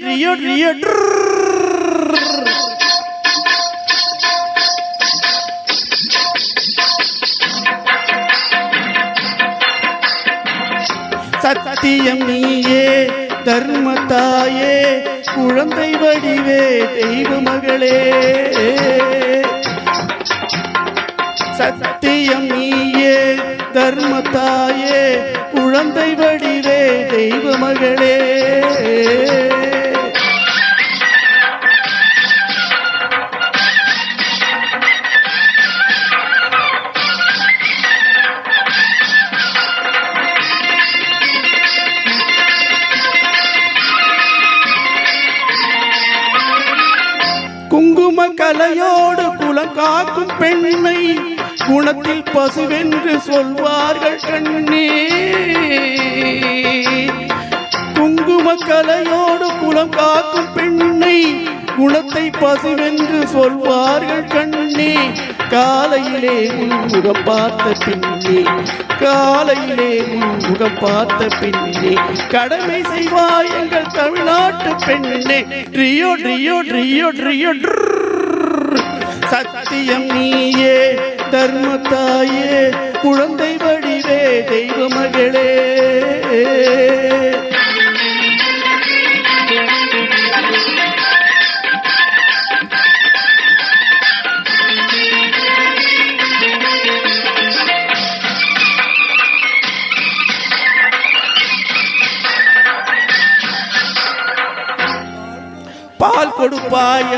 Rio Rio சத்தியம் நீயே தர்மத்தாயே குழந்தை வடிவே தெய்வ மகளே சத்தியம் நீயே தர்மத்தாயே குழந்தை வடிவே தெய்வ மகளே குங்கும கலையோடு குலங்காக்கும் பெண்ணை குணத்தில் பசுவென்று சொல்வார்கள் கண்ணே குங்கும கலையோடு குலம் காக்கும் பெண்ணை குணத்தை பசுவென்று சொல்வார்கள் கண்ணே காலையிலே முன்முகம் பார்த்த பின்னே காலையிலே முன்முகம் பார்த்த பின்னே கடமை செய்வாய் எங்கள் தமிழ்நாட்டு பெண்ணே ரியோ ரியோ ரியோ ரியோ சத்தியம் நீயே தர்மத்தாயே குழந்தை வடிவே தெய்வ மகளே பால் கொடுப்பாய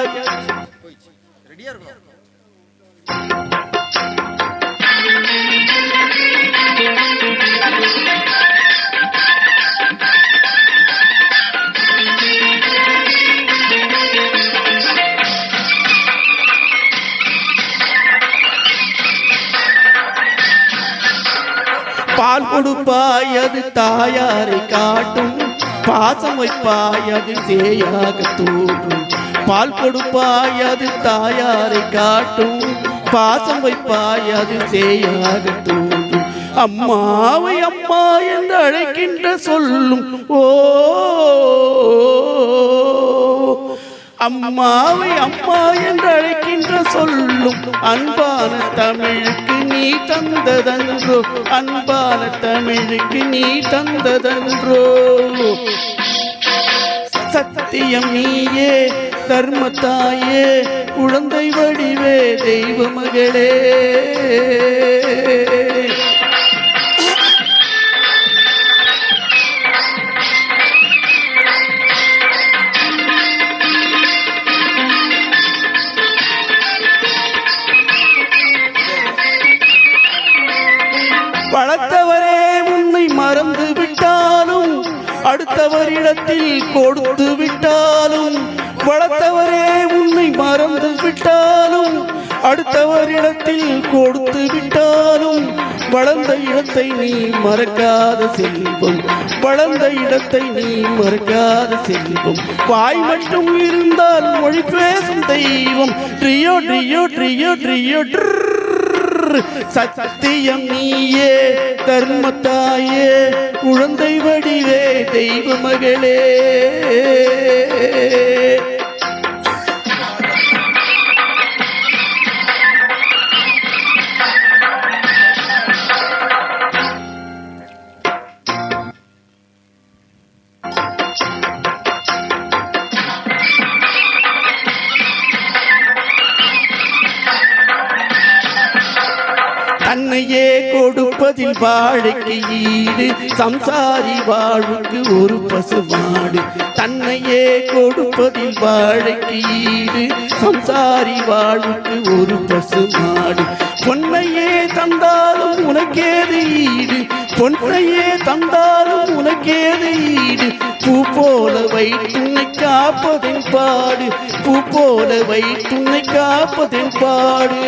பால் கொடுப்பாய் அது தாயாரை காட்டும் பாசம் வைப்பாய் அது சேயாக தோன்றும் பால் கொடுப்பாய் அது தாயாரை காட்டும் பாசம் வைப்பாய் அது சேயாக தோன்றும் அம்மாவை அம்மா என்று அழைக்கின்ற சொல்லும் ஓ அம்மாவை அம்மா என்று அழைக்கின்ற சொல்லும் அன்பான தமிழுக்கு நீ தந்ததன்றோ அன்பான தமிழுக்கு நீ தந்ததன்றோ சத்தியம் நீயே தர்மத்தாயே குழந்தை வடிவே தெய்வ மகளே வளர்த்தவரே உன்னை மறந்து விட்டாலும் அடுத்தவரிடத்தில் கொடுத்து விட்டாலும் வளர்த்தவரே உன்னை மறந்து விட்டாலும் அடுத்தவரிடத்தில் கொடுத்து விட்டாலும் வளர்ந்த இடத்தை நீ மறக்காத செல்வம் வளர்ந்த இடத்தை நீ மறக்காத செல்வம் வாய் மட்டும் இருந்தால் மொழி பேசும் தெய்வம் ரியோ ரியோ ரியோ ரியோ சத்தியம் நீயே தர்மத்தாயே குழந்தை வடிவே தெய்வ மகளே தன்னையே கொடுப்பதில் வாழைக்கு ஈடு சம்சாரி வாழ்வுக்கு ஒரு பசுமாடு தன்னையே கொடுப்பதில் வாழைக்கு ஈடு சம்சாரி வாழ்வுக்கு ஒரு பசுமாடு பொன்னையே தந்தாலும் உனக்கேது ஈடு பொன்னையே தந்தாலும் உனக்கேது ஈடு பூ போல வைத்துன்னை காப்பதென் பாடு பூ போல வைத்துன்னை காப்பதென் பாடு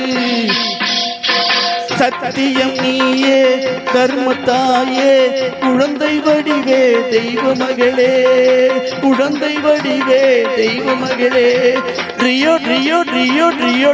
சத்தியம் நீயே தர்மத்தாயே குழந்தை வடிவே தெய்வ மகளே குழந்தை வடிவே தெய்வ மகளே ரியோ ரியோ ரியோ ரியோ